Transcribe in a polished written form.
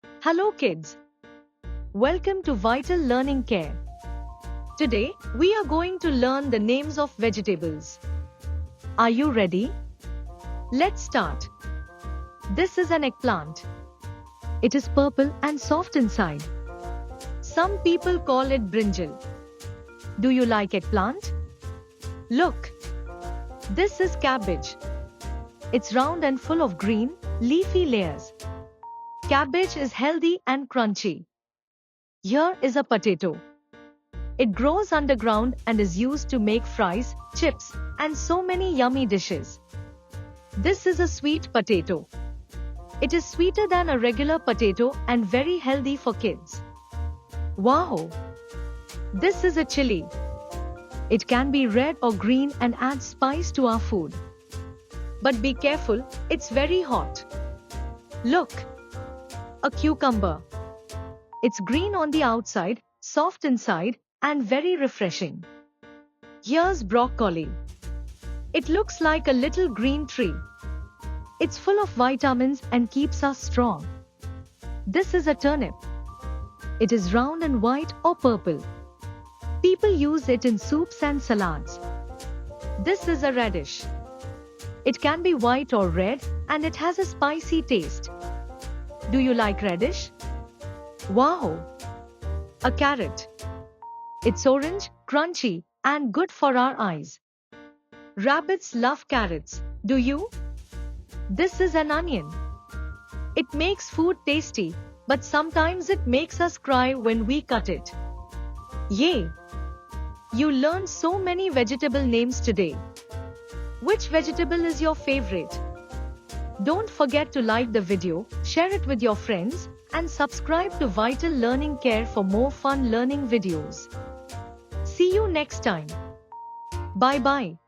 Hello kids. Welcome to Vital Learning Care. Today, we are going to learn the names of vegetables. Are you ready? Let's start. This is an eggplant. It is purple and soft inside. Some people call it brinjal. Do you like eggplant? Look. This is cabbage. It's round and full of green, leafy layers. Cabbage is healthy and crunchy. Here is a potato. It grows underground and is used to make fries, chips, and so many yummy dishes. This is a sweet potato. It is sweeter than a regular potato and very healthy for kids. Wow! This is a chili. It can be red or green and adds spice to our food. But be careful, it's very hot. Look! A cucumber. It's green on the outside, soft inside, and very refreshing. Here's broccoli. It looks like a little green tree. It's full of vitamins and keeps us strong. This is a turnip. It is round and white or purple. People use it in soups and salads. This is a radish. It can be white or red, and it has a spicy taste. Do you like radish? Wow! A carrot. It's orange, crunchy, and good for our eyes. Rabbits love carrots. Do you? This is an onion. It makes food tasty, but sometimes it makes us cry when we cut it. Yay! You learned so many vegetable names today. Which vegetable is your favorite? Don't forget to like the video, share it with your friends, and subscribe to Vital Learning Care for more fun learning videos. See you next time. Bye-bye.